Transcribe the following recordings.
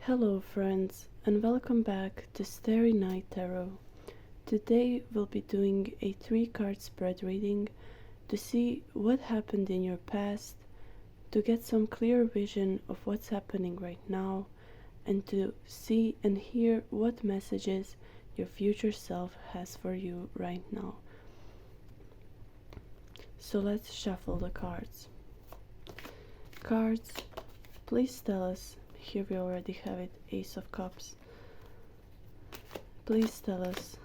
Hello friends, and welcome back to Starry Night Tarot. Today we'll be doing a 3-card spread reading to see what happened in your past, to get some clear vision of what's happening right now, and to see and hear what messages your future self has for you right now. So let's shuffle the cards. Cards, please tell us. Here we already have it, Ace of Cups. Please tell us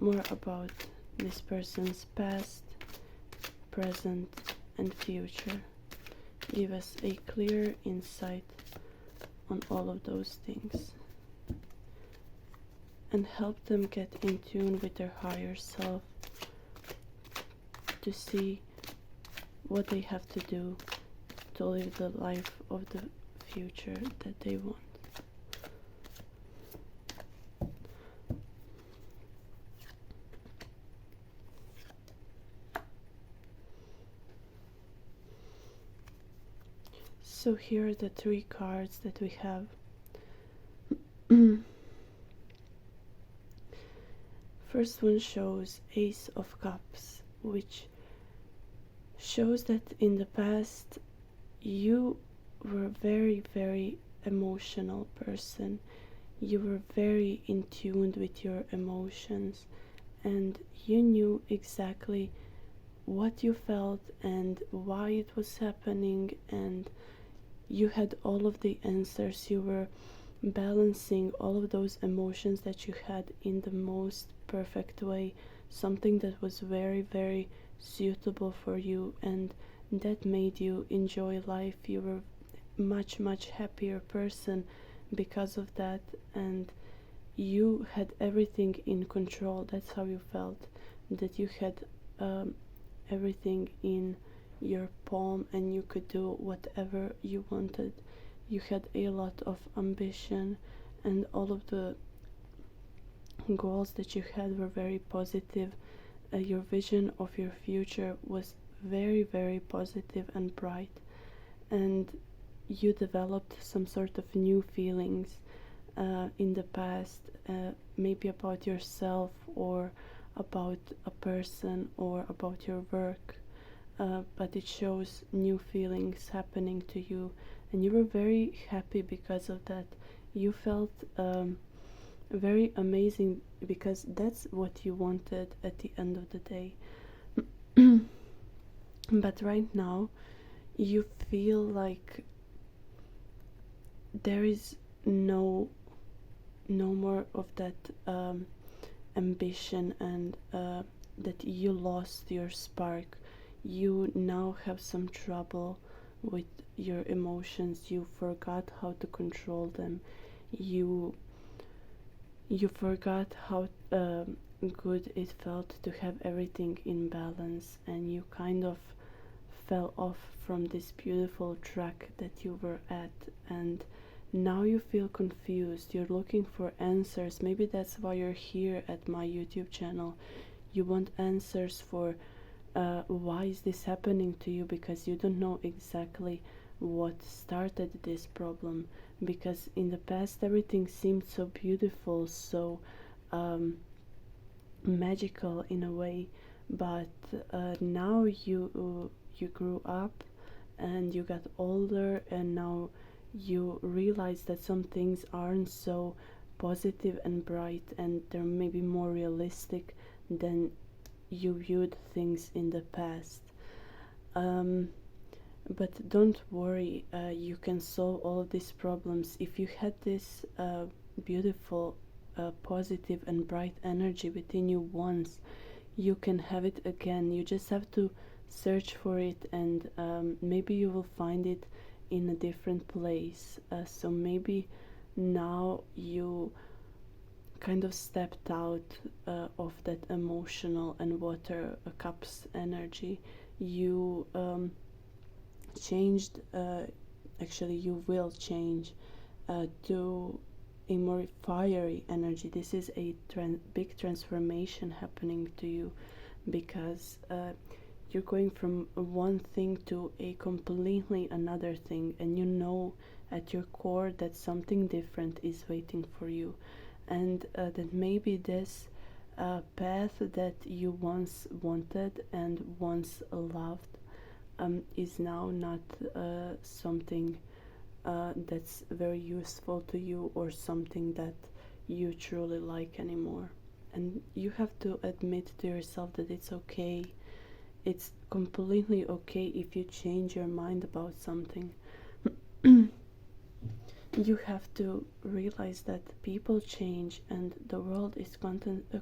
more about this person's past, present, and future. Give us a clear insight on all of those things. And help them get in tune with their higher self to see what they have to do to live the life of the future that they want. So here are the 3 cards that we have. First one shows Ace of Cups, which shows that in the past you were a very emotional person. You were very in tune with your emotions, and you knew exactly what you felt and why it was happening, and you had all of the answers. You were balancing all of those emotions that you had in the most perfect way, something that was very suitable for you, and that made you enjoy life. You were much happier person because of that, and you had everything in control. That's how you felt, that you had everything in your palm and you could do whatever you wanted. You had a lot of ambition, and all of the goals that you had were very positive. Your vision of your future was very positive and bright, and you developed some sort of new feelings in the past, maybe about yourself or about a person or about your work, but it shows new feelings happening to you, and you were very happy because of that. You felt very amazing because that's what you wanted at the end of the day. But right now you feel like there is no more of that ambition, and that you lost your spark. You now have some trouble with your emotions. You forgot how to control them. You forgot how good it felt to have everything in balance, and you kind of fell off from this beautiful track that you were at, and now you feel confused. You're looking for answers. Maybe that's why you're here at my YouTube channel. You want answers for why is this happening to you, because you don't know exactly what started this problem, because in the past everything seemed so beautiful, so magical in a way, but now you grew up and you got older, and now you realize that some things aren't so positive and bright, and they're maybe more realistic than you viewed things in the past. But don't worry, you can solve all of these problems. If you had this beautiful positive and bright energy within you once, you can have it again. You just have to search for it, and maybe you will find it in a different place. So maybe now you kind of stepped out of that emotional and water cups energy. You changed, actually you will change to a more fiery energy. This is a big transformation happening to you, because you're going from one thing to a completely another thing, and you know at your core that something different is waiting for you, and that maybe this path that you once wanted and once loved is now not something that's very useful to you, or something that you truly like anymore. And you have to admit to yourself that it's okay. It's completely okay if you change your mind about something. You have to realize that people change and the world is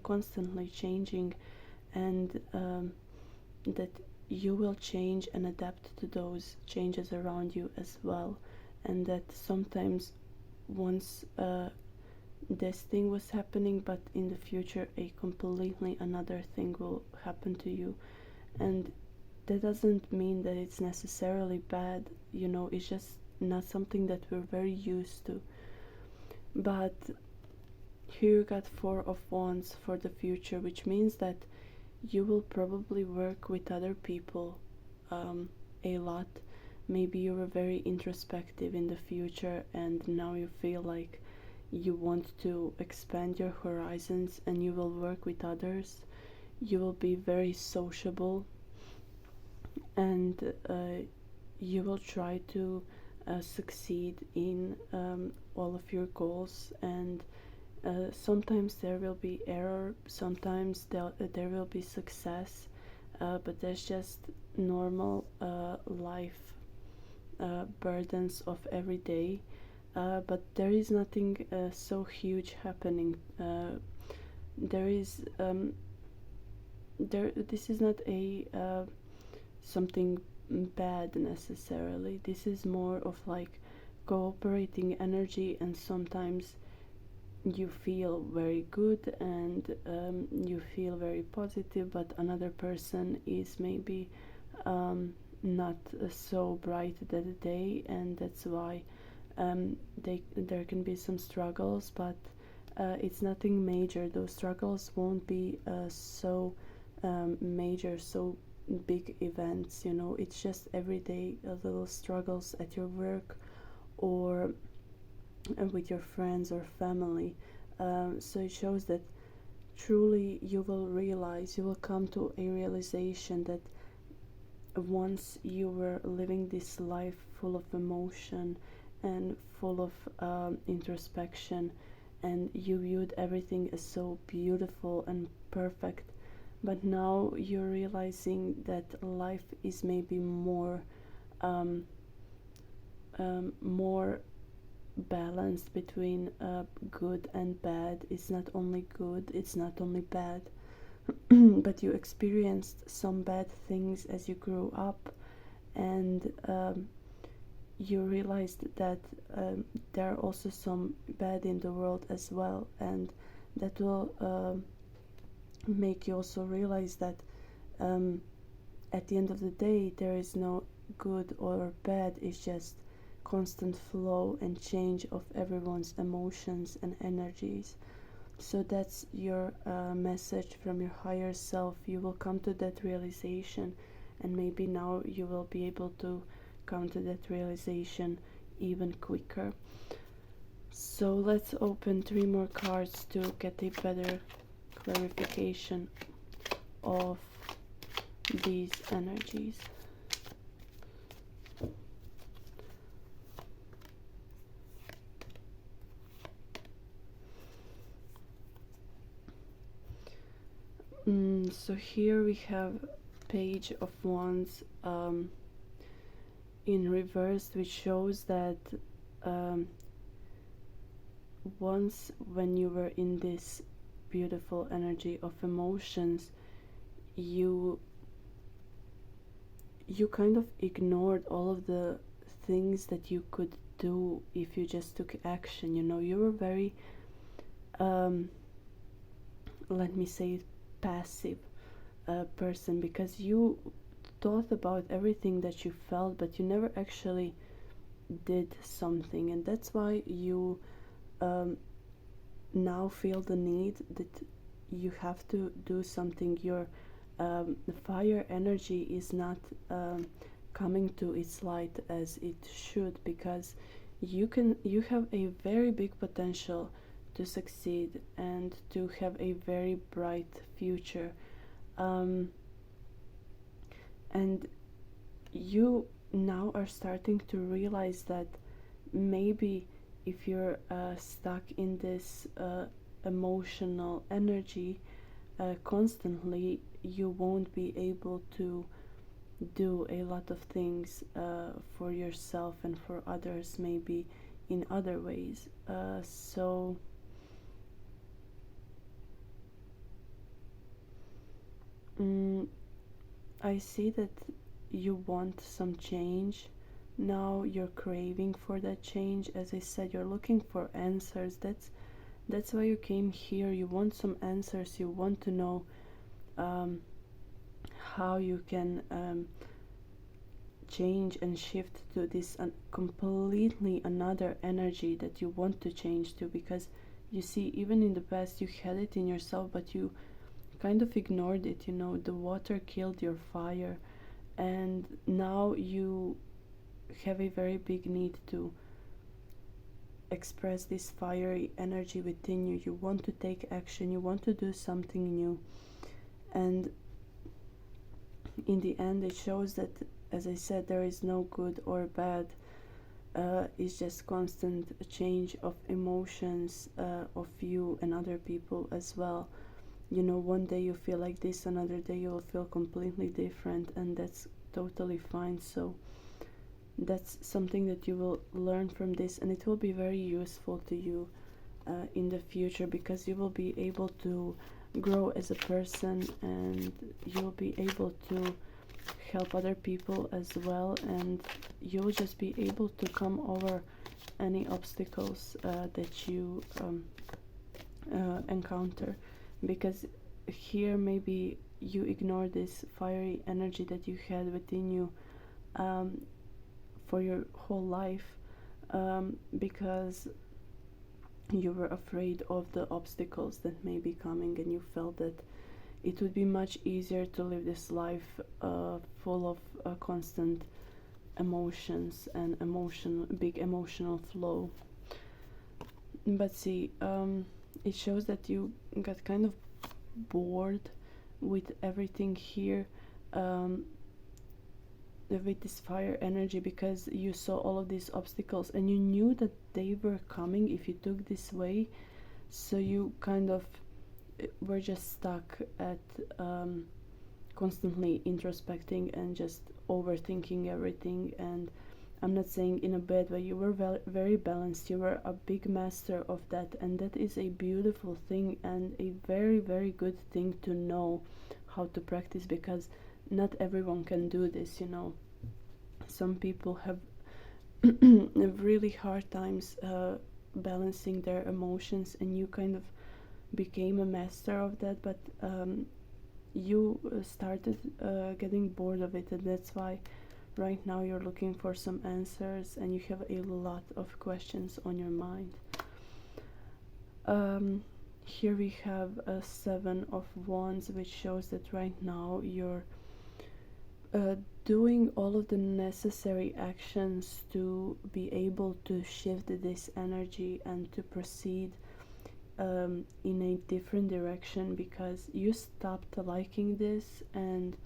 constantly changing, and that you will change and adapt to those changes around you as well. And that sometimes once this thing was happening, but in the future a completely another thing will happen to you. And that doesn't mean that it's necessarily bad, you know, it's just not something that we're very used to. But here you got Four of Wands for the future, which means that you will probably work with other people a lot. Maybe you were very introspective in the future and now you feel like you want to expand your horizons, and you will work with others. You will be very sociable, and you will try to succeed in all of your goals. And sometimes there will be error, sometimes there will be success, but that's just normal life burdens of every day. But there is nothing so huge happening. There is this is not a something bad necessarily. This is more of like cooperating energy, and sometimes you feel very good and you feel very positive, but another person is maybe not so bright that day, and that's why there can be some struggles, but it's nothing major. Those struggles won't be so major, so big events, you know. It's just everyday little struggles at your work, or with your friends or family. So it shows that truly you will realize, you will come to a realization that once you were living this life full of emotion and full of introspection, and you viewed everything as so beautiful and perfect, but now you're realizing that life is maybe more more balanced between good and bad. It's not only good, it's not only bad. But you experienced some bad things as you grew up, and you realized that there are also some bad in the world as well, and that will make you also realize that at the end of the day there is no good or bad. It's just constant flow and change of everyone's emotions and energies. So that's your message from your higher self. You will come to that realization, and maybe now you will be able to come to that realization even quicker. So let's open 3 more cards to get a better clarification of these energies. So here we have Page of Wands in reverse, which shows that once when you were in this beautiful energy of emotions, you kind of ignored all of the things that you could do if you just took action. You know, you were very let me say passive person, because you thought about everything that you felt, but you never actually did something. And that's why you now feel the need that you have to do something. Your the fire energy is not coming to its light as it should, because you have a very big potential to succeed and to have a very bright future. um, and you now are starting to realize that maybe if you're stuck in this emotional energy constantly, you won't be able to do a lot of things for yourself and for others, maybe in other ways. So mm, I see that you want some change. Now you're craving for that change. As I said, you're looking for answers. That's why you came here. You want some answers. You want to know um, how you can change and shift to this completely another energy that you want to change to. Because you see, even in the past, you had it in yourself, but you kind of ignored it. You know, the water killed your fire, and now you have a very big need to express this fiery energy within you. You want to take action, you want to do something new. And in the end, it shows that, as I said, there is no good or bad. It's just constant change of emotions of you and other people as well. You know, one day you feel like this, another day you will feel completely different, and that's totally fine. So that's something that you will learn from this, and it will be very useful to you in the future, because you will be able to grow as a person, and you'll be able to help other people as well, and you'll just be able to come over any obstacles that you encounter. Because here maybe you ignore this fiery energy that you had within you for your whole life, because you were afraid of the obstacles that may be coming, and you felt that it would be much easier to live this life full of constant emotions and big emotional flow. But see, it shows that you got kind of bored with everything here, with this fire energy, because you saw all of these obstacles and you knew that they were coming if you took this way. So you kind of were just stuck at constantly introspecting and just overthinking everything. And I'm not saying in a bad way, you were very balanced, you were a big master of that, and that is a beautiful thing and a very, very good thing to know how to practice, because not everyone can do this, you know. Some people have really hard times balancing their emotions, and you kind of became a master of that, but you started getting bored of it, and that's why right now you're looking for some answers and you have a lot of questions on your mind. Here we have a 7 of Wands, which shows that right now you're doing all of the necessary actions to be able to shift this energy and to proceed in a different direction, because you stopped liking this, and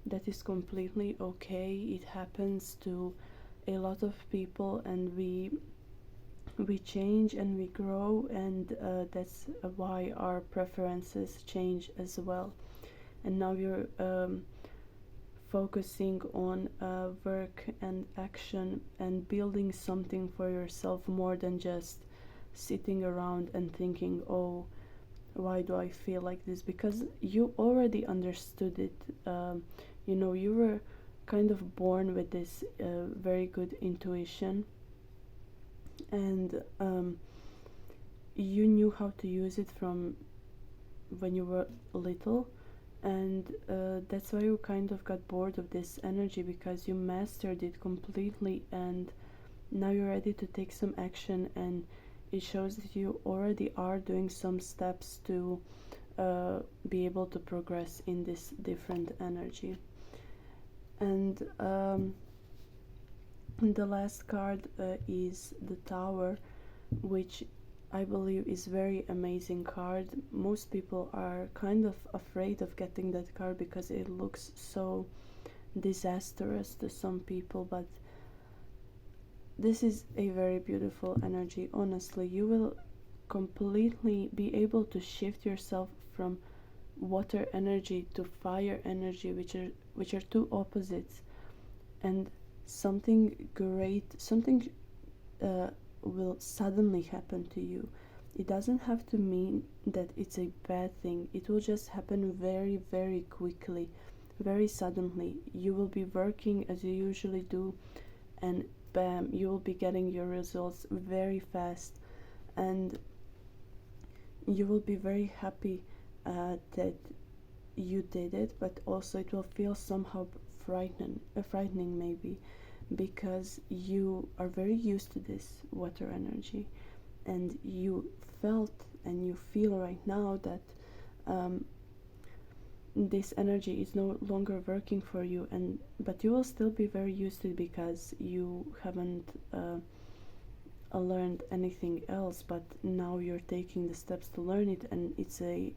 that is completely okay. It happens to a lot of people, and we change and we grow, and that's why our preferences change as well. And now you're focusing on work and action and building something for yourself, more than just sitting around and thinking, oh, why do I feel like this? Because you already understood it. You know, you were kind of born with this very good intuition, and you knew how to use it from when you were little. And that's why you kind of got bored of this energy, because you mastered it completely, and now you're ready to take some action. And it shows that you already are doing some steps to be able to progress in this different energy. And The last card is the Tower, which I believe is very amazing card. Most people are kind of afraid of getting that card because it looks so disastrous to some people, but this is a very beautiful energy. Honestly, you will completely be able to shift yourself from water energy to fire energy, which are two opposites, and something great, something uh, will suddenly happen to you. It doesn't have to mean that it's a bad thing. It will just happen very, very quickly, very suddenly. You will be working as you usually do, and bam, you will be getting your results very fast, and you will be very happy that you did it, but also it will feel somehow frightening maybe, because you are very used to this water energy, and you felt and you feel right now that um, this energy is no longer working for you, and but you will still be very used to it because you haven't learned anything else, but now you're taking the steps to learn it, and it's a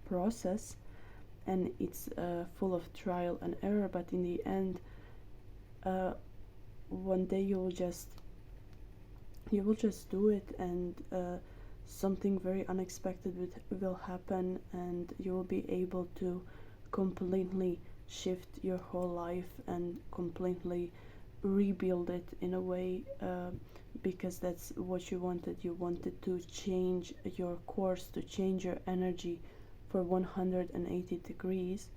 process, and it's full of trial and error, but in the end one day you will just do it, and something very unexpected will happen, and you will be able to completely shift your whole life and completely rebuild it in a way, because that's what you wanted. You wanted to change your course, to change your energy for 180 degrees,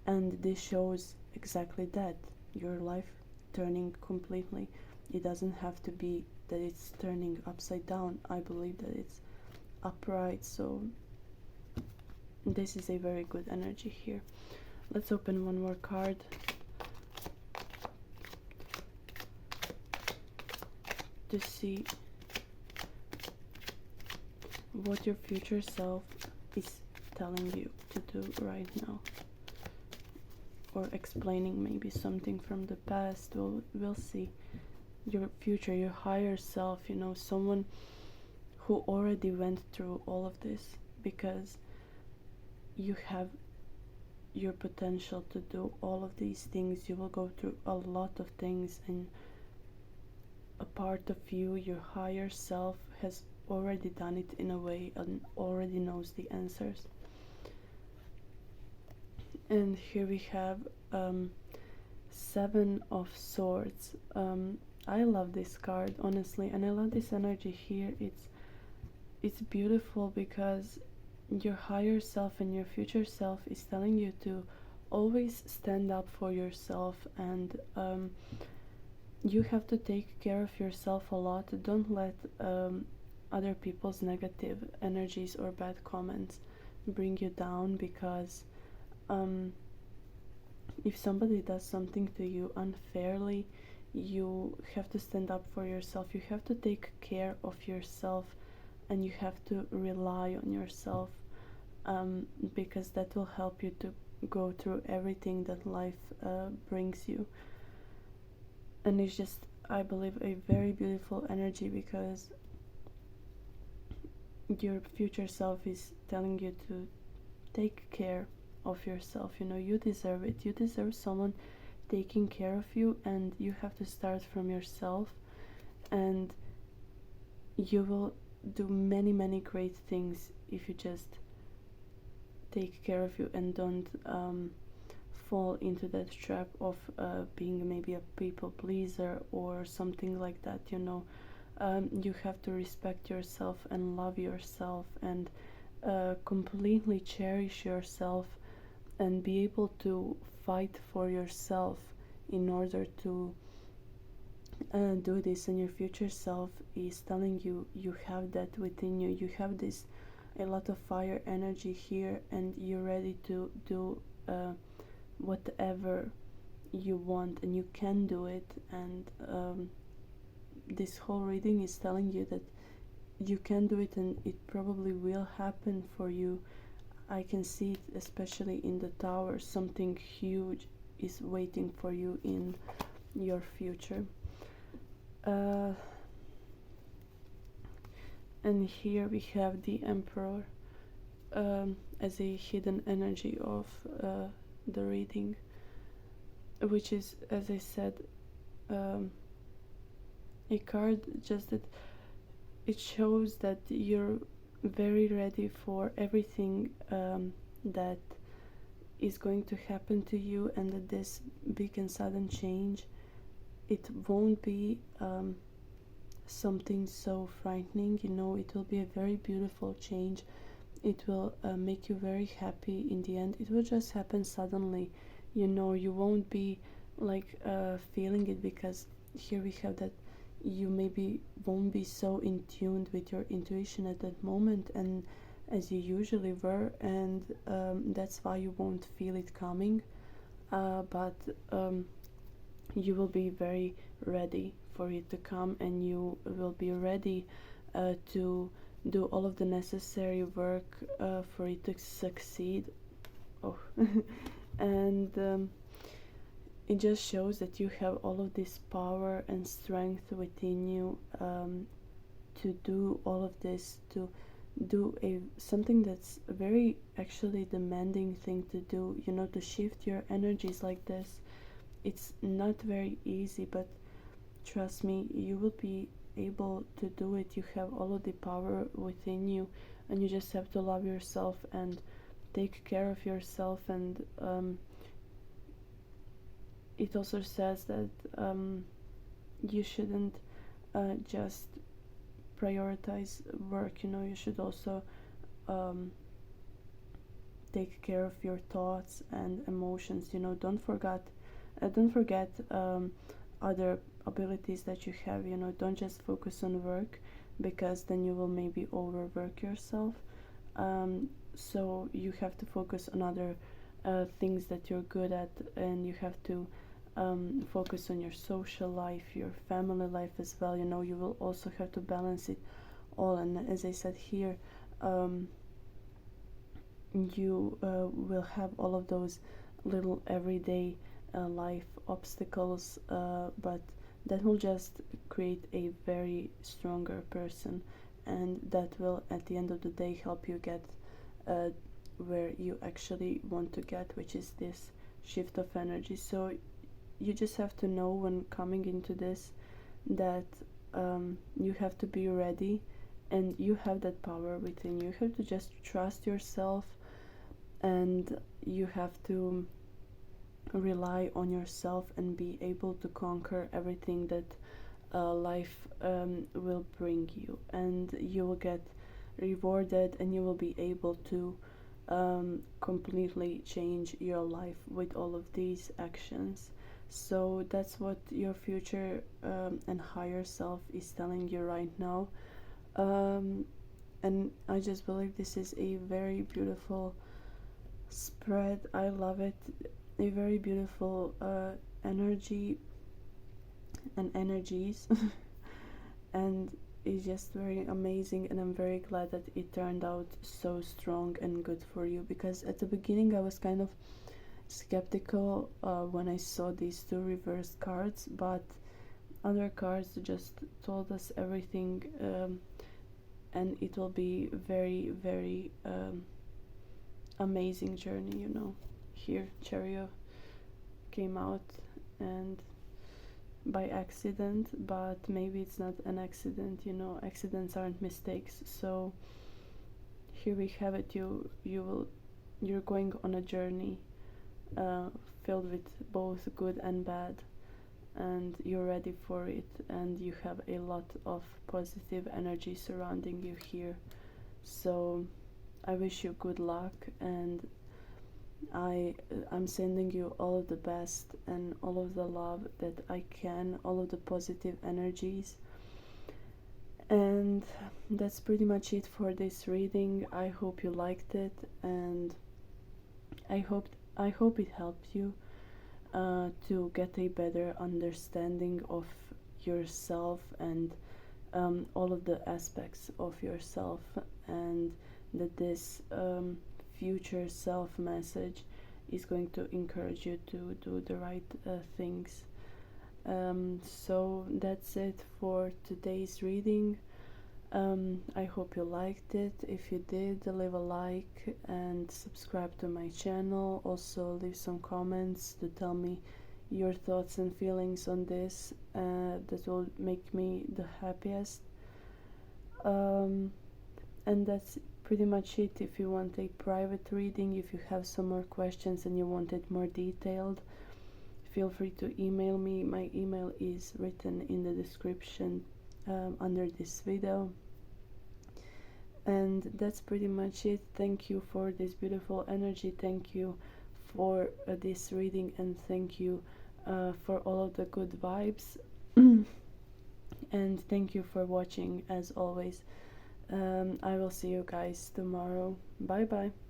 and this shows exactly that, your life turning completely. It doesn't have to be that it's turning upside down. I believe that it's upright, so this is a very good energy here. Let's open one more card. To see what your future self is telling you to do right now, or explaining maybe something from the past. We'll see. Your future, your higher self, someone who already went through all of this, because you have your potential to do all of these things. You will go through a lot of things, and a part of you, your higher self, has already done it in a way and already knows the answers. And here we have Seven of Swords. I love this card, honestly, and I love this energy here. It's beautiful because your higher self and your future self is telling you to always stand up for yourself, and you have to take care of yourself a lot. Don't let other people's negative energies or bad comments bring you down, because if somebody does something to you unfairly, you have to stand up for yourself. You have to take care of yourself, and you have to rely on yourself, because that will help you to go through everything that life brings you. And it's just, I believe, a very beautiful energy, because your future self is telling you to take care of yourself. You deserve it. You deserve someone taking care of you, and you have to start from yourself, and you will do many, many great things if you just take care of you and don't fall into that trap of being maybe a people pleaser or something like that. You have to respect yourself and love yourself, and completely cherish yourself, and be able to fight for yourself in order to do this. And your future self is telling you, you have that within you. You have this, a lot of fire energy here, and you're ready to do whatever you want, and you can do it. And this whole reading is telling you that you can do it, and it probably will happen for you. I can see it, especially in the Tower. Something huge is waiting for you in your future. uh, and here we have the Emperor as a hidden energy of the reading, which is, as I said, um, a card just that it shows that you're very ready for everything that is going to happen to you, and that this big and sudden change, it won't be something so frightening. You know, it will be a very beautiful change. It will make you very happy in the end. It will just happen suddenly. You know, you won't be like feeling it, because here we have that you maybe won't be so in tune with your intuition at that moment, and as you usually were, and that's why you won't feel it coming. But you will be very ready for it to come, and you will be ready to do all of the necessary work for it to succeed. Oh, and it just shows that you have all of this power and strength within you to do all of this, to do something that's a very actually demanding thing to do, you know, to shift your energies like this. It's not very easy, but trust me, you will be able to do it. You have all of the power within you, and you just have to love yourself and take care of yourself. And it also says that you shouldn't just prioritize work, you know, you should also take care of your thoughts and emotions, you know. Don't forget other abilities that you have, you know. Don't just focus on work, because then you will maybe overwork yourself. So you have to focus on other things that you're good at, and you have to focus on your social life, your family life as well. You know, you will also have to balance it all. And as I said here, you will have all of those little everyday life obstacles, but that will just create a very stronger person, and that will at the end of the day help you get where you actually want to get, which is this shift of energy. So you just have to know when coming into this that you have to be ready, and you have that power within you. You have to just trust yourself, and you have to rely on yourself and be able to conquer everything that life will bring you, and you will get rewarded, and you will be able to completely change your life with all of these actions. So that's what your future and higher self is telling you right now. And I just believe this is a very beautiful spread. I love it. A very beautiful energy and energies. And it's just very amazing, and I'm very glad that it turned out so strong and good for you, because at the beginning I was kind of skeptical when I saw these two reversed cards, but other cards just told us everything, and it will be very, very amazing journey, you know. Here Chariot came out, and by accident, but maybe it's not an accident, you know. Accidents aren't mistakes. So here we have it. You're going on a journey filled with both good and bad, and you're ready for it, and you have a lot of positive energy surrounding you here. So I wish you good luck, and I'm sending you all of the best and all of the love that I can, all of the positive energies. And that's pretty much it for this reading. I hope you liked it, and I hope it helped you to get a better understanding of yourself, and all of the aspects of yourself, and that this future self message is going to encourage you to do the right things. So that's it for today's reading. I hope you liked it. If you did, leave a like and subscribe to my channel. Also leave some comments to tell me your thoughts and feelings on this. That will make me the happiest. And that's pretty much it. If you want a private reading, if you have some more questions and you want it more detailed, feel free to email me. My email is written in the description under this video. And that's pretty much it. Thank you for this beautiful energy. Thank you for this reading, and thank you for all of the good vibes. And thank you for watching as always. I will see you guys tomorrow. Bye bye.